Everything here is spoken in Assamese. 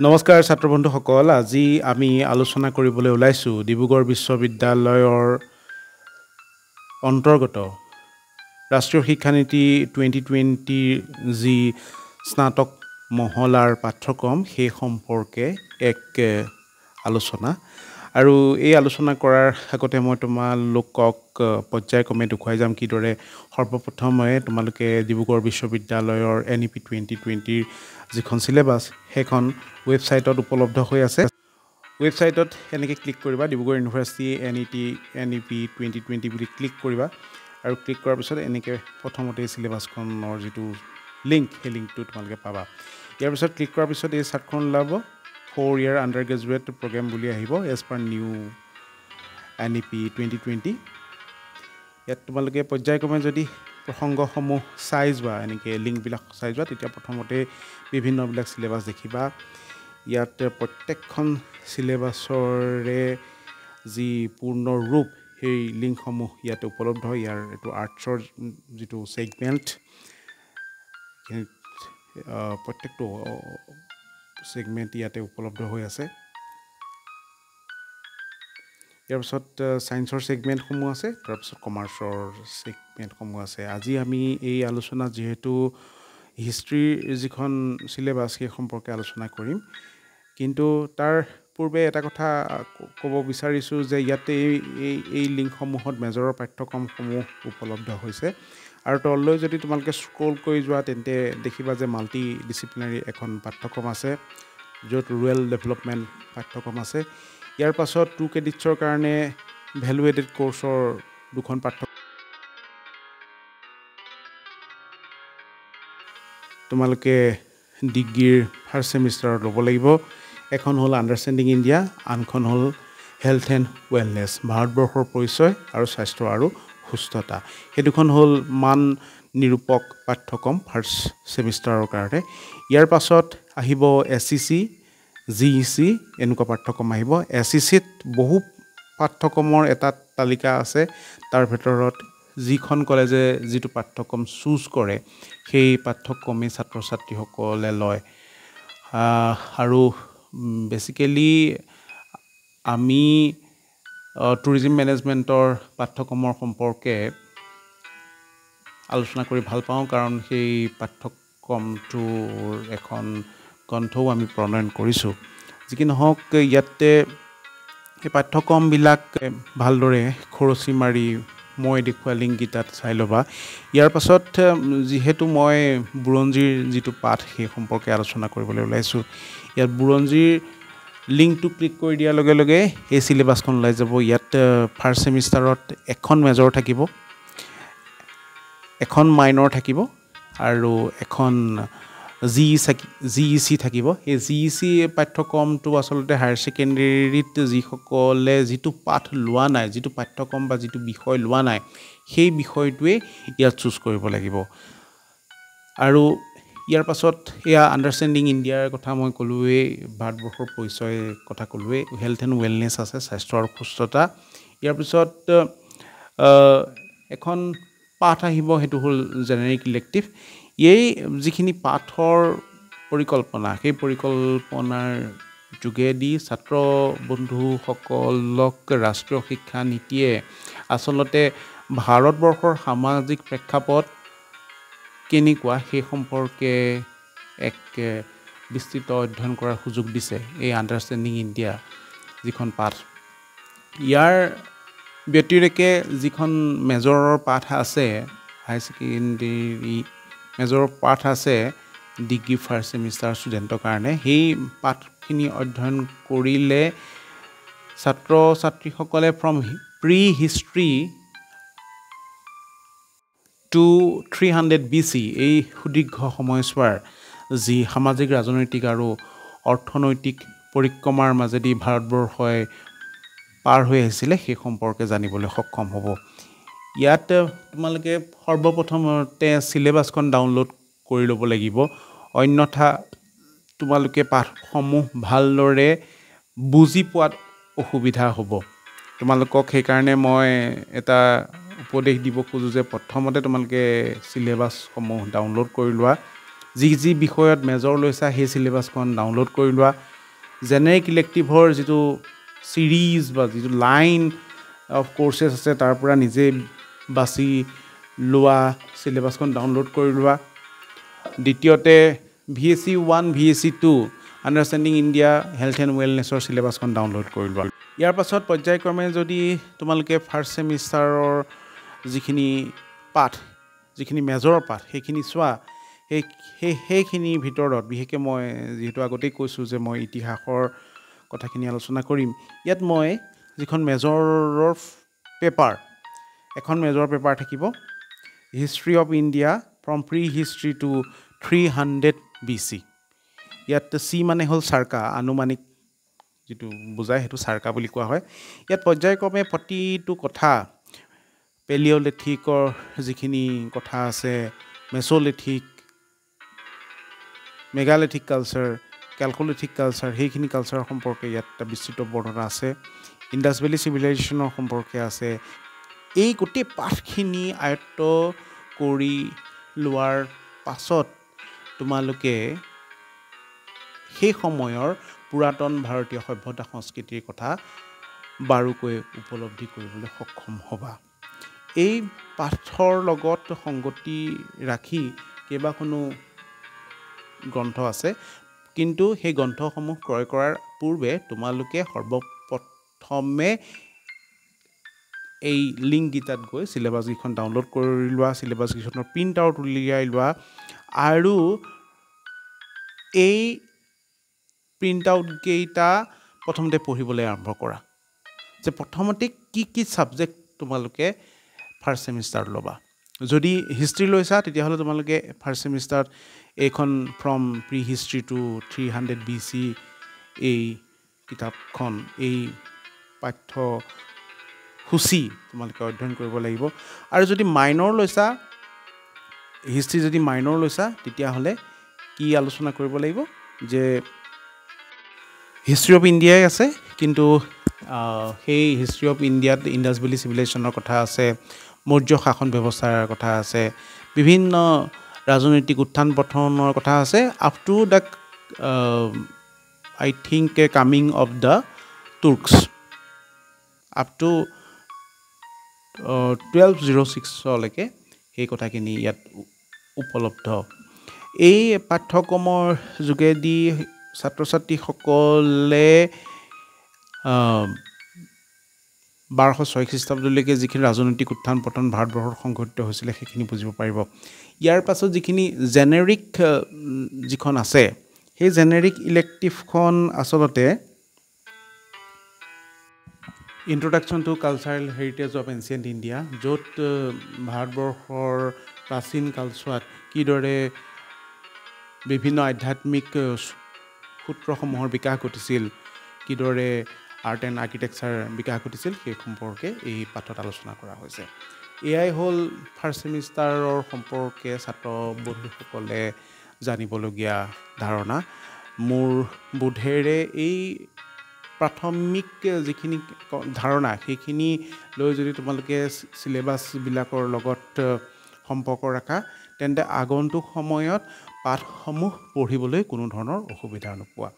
নমস্কাৰ ছাত্ৰ বন্ধুসকল আজি আমি আলোচনা কৰিবলৈ ওলাইছো ডিব্ৰুগড় বিশ্ববিদ্যালয়ৰ অন্তৰ্গত ৰাষ্ট্ৰীয় শিক্ষানীতি 2020 যি স্নাতক মহলাৰ পাঠ্যক্ৰম সেই সম্পৰ্কে এক আলোচনা আৰু এই আলোচনা কৰাৰ আগতে মই তোমালোকক পৰ্যায়ক্ৰমে দেখুৱাই যাম কিদৰে সৰ্বপ্ৰথমে তোমালোকে ডিব্ৰুগড় বিশ্ববিদ্যালয়ৰ NEP 2020 যিখন সিলেবাস সেইখন ৱেবছাইটত উপলব্ধ হৈ আছে ৱেবছাইটত এনেকৈ ক্লিক কৰিবা ডিব্ৰুগড় ইউনিভাৰ্চিটি NEP 2020 বুলি ক্লিক কৰিবা আৰু ক্লিক কৰাৰ পিছত এনেকৈ প্ৰথমতে সিলেবাসখনৰ যিটো লিংক সেই লিংকটো তোমালোকে পাবা ইয়াৰ পিছত ক্লিক কৰাৰ পিছত এই চাৰ্টখন ওলাব 4-year undergraduate program বুলি আহিব as per new NEP 2020 ইয়াত তোমালোকে পৰ্যায়ক্ৰমে যদি প্ৰসংগসমূহ চাই যোৱা এনেকৈ লিংকবিলাক চাই যোৱা তেতিয়া প্ৰথমতে বিভিন্নবিলাক সিলেবাস দেখিবা ইয়াত প্ৰত্যেকখন সিলেবাসৰে যি পূৰ্ণ ৰূপ সেই লিংকসমূহ ইয়াত উপলব্ধ ইয়াৰ এইটো আৰ্টছৰ যিটো সেগমেন্ট প্ৰত্যেকটো সেগমেন্ট ইয়াতে উপলব্ধ হৈ আছে ইয়াৰ পিছত সায়েন্সৰ সেগমেন্টসমূহ আছে তাৰ পিছত কমাৰ্চৰ সেগমেন্টসমূহ আছে আজি আমি এই আলোচনা যেহেতু হিষ্ট্ৰীৰ যিখন সিলেবাস সেই সম্পৰ্কে আলোচনা কৰিম কিন্তু তাৰ পূৰ্বে এটা কথা ক'ব বিচাৰিছো যে ইয়াতে এই লিংকসমূহত মেজৰৰ পাঠ্যক্ৰমসমূহ উপলব্ধ হৈছে আৰু তললৈ যদি তোমালোকে স্ক্ৰল কৰি যোৱা তেন্তে দেখিবা যে মাল্টি ডিসিপ্লিনাৰী এখন পাঠ্যক্ৰম আছে য'ত ৰুৰেল ডেভেলপমেন্ট পাঠ্যক্ৰম আছে ইয়াৰ পাছত 2 ক্ৰেডিটছৰ কাৰণে ভ্যালু এডেড কোৰ্সৰ দুখন পাঠ্যক্ৰম তোমালোকে ডিগ্ৰীৰ ফাৰ্ষ্ট সেমিষ্টাৰত ল'ব লাগিব এখন হ'ল আন্ডাৰষ্টেণ্ডিং ইণ্ডিয়া আনখন হ'ল হেলথ এণ্ড ৱেলনেছ ভাৰতবৰ্ষৰ পৰিচয় আৰু স্বাস্থ্য আৰু সুস্থতা এই দুখন হ'ল মান নিৰূপক পাঠ্যক্ৰম ফাৰ্ষ্ট সেমিষ্টাৰৰ কাৰণে ইয়াৰ পাছত আহিব SEC GEC এনেকুৱা পাঠ্যক্ৰম আহিব SECত বহু পাঠ্যক্ৰমৰ এটা তালিকা আছে তাৰ ভিতৰত যিখন কলেজে যিটো পাঠ্যক্ৰম চুজ কৰে সেই পাঠ্যক্ৰমে ছাত্ৰ ছাত্ৰীসকলে লয় আৰু বেসিক্যালি আমি টুৰিজম মেনেজমেন্টৰ পাঠ্যক্ৰমৰ সম্পৰ্কে আলোচনা কৰি ভাল পাওঁ কাৰণ সেই পাঠ্যক্ৰমটোৰ এখন গ্ৰন্থও আমি প্ৰণয়ন কৰিছো যিকি নহওক ইয়াতে এই পাঠ্যক্ৰমবিলাক ভালদৰে খৰচি মাৰি মই দেখুৱা লিংকগিটাত চাই ল'বা ইয়াৰ পাছত যেহেতু মই বুৰঞ্জীৰ যিটো পাঠ সেই সম্পৰ্কে আলোচনা কৰিবলৈ ওলাইছো ইয়াত বুৰঞ্জীৰ লিংকটো ক্লিক কৰি দিয়াৰ লগে লগে এই সিলেবাসখন ওলাই যাব ইয়াত ফাৰ্ষ্ট সেমিষ্টাৰত এখন মেজৰ থাকিব এখন মাইনৰ থাকিব আৰু এখন GEC থাকিব এই GEC পাঠ্যক্ৰমটো আচলতে হায়াৰ সেকেন্ডাৰীত যিসকলে যিটো পাঠ লোৱা নাই যিটো পাঠ্যক্ৰম বা যিটো বিষয় লোৱা নাই সেই বিষয়টোৱে ইয়াত চুজ কৰিব লাগিব আৰু ইয়াৰ পাছত এয়া আন্ডাৰষ্টেণ্ডিং ইণ্ডিয়াৰ কথা মই ক'লোৱে ভাৰতবৰ্ষৰ পৰিচয় কথা ক'লোৱে হেলথ এণ্ড ৱেলনেছ আছে স্বাস্থ্য আৰু সুস্থতা ইয়াৰ পিছত এখন পাঠ আহিব হেতু হ'ল জেনেৰিক ইলেক্টিভ এই যিখিনি পাঠৰ পৰিকল্পনা সেই পৰিকল্পনাৰ যোগেদি ছাত্ৰ বন্ধুসকলক ৰাষ্ট্ৰীয় শিক্ষা নীতিয়ে আচলতে ভাৰতবৰ্ষৰ সামাজিক প্ৰেক্ষাপট কেনেকুৱা সেই সম্পৰ্কে এক বিস্তৃত অধ্যয়ন কৰাৰ সুযোগ দিছে এই আন্ডাৰষ্টেণ্ডিং ইণ্ডিয়া যিখন পাঠ ইয়াৰ ব্যতিৰেকে যিখন মেজৰৰ পাঠ আছে হাই সেকেন্ডাৰী মেজৰৰ পাঠ আছে ডিগ্ৰী ফাৰ্ষ্ট সেমিষ্টাৰ ষ্টুডেণ্টৰ কাৰণে সেই পাঠখিনি অধ্যয়ন কৰিলে ছাত্ৰ ছাত্ৰীসকলে from prehistory to 300 BC এই সুদীৰ্ঘ সময়ছোৱাৰ যি সামাজিক ৰাজনৈতিক আৰু অৰ্থনৈতিক পৰিক্ৰমাৰ মাজেদি ভাৰতবৰ্ষই পাৰ হৈ আহিছিলে সেই সম্পৰ্কে জানিবলৈ সক্ষম হ'ব ইয়াত তোমালোকে সৰ্বপ্ৰথমতে সিলেবাসখন ডাউনলোড কৰি ল'ব লাগিব অন্যথা তোমালোকে পাঠসমূহ ভালদৰে বুজি পোৱাত অসুবিধা হ'ব তোমালোকক সেই কাৰণে মই এটা উপদেশ দিব খুজো যে প্ৰথমতে তোমালোকে সিলেবাসসমূহ ডাউনলোড কৰি লোৱা যি বিষয়ত মেজৰ লৈছা সেই চিলেবাছখন ডাউনলোড কৰি লোৱা জেনেৰিক ইলেক্টিভৰ যিটো চিৰিজ বা যিটো লাইন অফ কোৰ্চেছ আছে তাৰ পৰা নিজে বাছি লোৱা চিলেবাছখন ডাউনলোড কৰি লোৱা দ্বিতীয়তে VSc 1 VSc 2 understanding India health and ৱেলনেছৰ চিলেবাছখন ডাউনলোড কৰি লোৱা ইয়াৰ পাছত পৰ্যায়ক্ৰমে যদি তোমালোকে ফাৰ্ষ্ট ছেমিষ্টাৰৰ যিখিনি পাঠ যিখিনি মেজৰৰ পাঠ সেইখিনি চোৱা সেইখিনিৰ ভিতৰত বিশেষকৈ মই যিহেতু আগতেই কৈছোঁ যে মই ইতিহাসৰ কথাখিনি আলোচনা কৰিম ইয়াত মই যিখন মেজৰৰ পেপাৰ এখন মেজৰ পেপাৰ থাকিব history of India from prehistory to 300 BC ইয়াত চি মানে হ'ল চাৰ্কা আনুমানিক যিটো বুজায় সেইটো চাৰ্কা বুলি কোৱা হয় ইয়াত পৰ্যায়ক্ৰমে প্ৰতিটো কথা পেলিঅ'লিথিকৰ যিখিনি কথা আছে মেছ'লিথিক মেগালিথিক কালচাৰ কেলকলিথিক কালচাৰ সেইখিনি কালচাৰৰ সম্পৰ্কে ইয়াত এটা বিস্তৃত বৰ্ণনা আছে ইণ্ডাছ ভেলী চিভিলাইজেশ্যনৰ সম্পৰ্কে আছে এই গোটেই পাঠখিনি আয়ত্ত কৰি লোৱাৰ পাছত তোমালোকে সেই সময়ৰ পুৰাতন ভাৰতীয় সভ্যতা সংস্কৃতিৰ কথা বাৰুকৈ উপলব্ধি কৰিবলৈ সক্ষম হ'বা এই পাঠৰ লগত সংগতি ৰাখি কেইবাখনো গ্ৰন্থ আছে কিন্তু সেই গ্ৰন্থসমূহ ক্ৰয় কৰাৰ পূৰ্বে তোমালোকে সৰ্বপ্ৰথমে এই লিংককেইটাত গৈ চিলেবাছকেইখন ডাউনলোড কৰি লোৱা চিলেবাছকেইখনৰ প্ৰিণ্ট আউট উলিয়াই লোৱা আৰু এই প্ৰিণ্ট আউটকেইটা প্ৰথমতে পঢ়িবলৈ আৰম্ভ কৰা যে প্ৰথমতে কি ছাবজেক্ট তোমালোকে ফাৰ্ষ্ট ছেমিষ্টাৰত ল'বা যদি হিষ্ট্ৰী লৈছা তেতিয়াহ'লে তোমালোকে ফাৰ্ষ্ট ছেমিষ্টাৰত এইখন from prehistory to 300 BC এই কিতাপখন এই পাঠ্যসূচী তোমালোকে অধ্যয়ন কৰিব লাগিব আৰু যদি মাইনৰ লৈছা হিষ্ট্ৰী যদি মাইনৰ লৈছা তেতিয়াহ'লে কি আলোচনা কৰিব লাগিব যে হিষ্ট্ৰী অফ ইণ্ডিয়াই আছে কিন্তু সেই হিষ্ট্ৰী অফ ইণ্ডিয়াত ইণ্ডাছ ভেলী চিভিলাইজেশ্যনৰ কথা আছে মৌৰ্য শাসন ব্যৱস্থাৰ কথা আছে বিভিন্ন ৰাজনৈতিক উত্থান পতনৰ কথা আছে up to the I think coming of the Turks up to 1206লৈকে সেই কথাখিনি ইয়াত উপলব্ধ এই পাঠ্যক্ৰমৰ যোগেদি ছাত্ৰ ছাত্ৰীসকলে 1206 খ্ৰীষ্টাব্দলৈকে যিখিনি ৰাজনৈতিক উত্থান পতন ভাৰতবৰ্ষত সংঘটিত হৈছিলে সেইখিনি বুজিব পাৰিব ইয়াৰ পাছত যিখিনি জেনেৰিক যিখন আছে সেই জেনেৰিক ইলেক্টিভখন আচলতে introduction to cultural heritage of ancient India য'ত ভাৰতবৰ্ষৰ প্ৰাচীন কালচোৱাত কিদৰে বিভিন্ন আধ্যাত্মিক সূত্ৰসমূহৰ বিকাশ ঘটিছিল কিদৰে আৰ্ট এণ্ড আৰ্কিটেকচাৰ বিকাশ ঘটিছিল সেই সম্পৰ্কে এই পাঠত আলোচনা কৰা হৈছে এয়াই হ'ল ফাৰ্ষ্ট ছেমিষ্টাৰৰ সম্পৰ্কে ছাত্ৰ বন্ধুসকলে জানিবলগীয়া ধাৰণা মোৰ বোধেৰে এই প্ৰাথমিক যিখিনি ধাৰণা সেইখিনি লৈ যদি তোমালোকে চিলেবাছবিলাকৰ লগত সম্পৰ্ক ৰাখা তেন্তে আগন্তুক সময়ত পাঠসমূহ পঢ়িবলৈ কোনো ধৰণৰ অসুবিধা নোপোৱা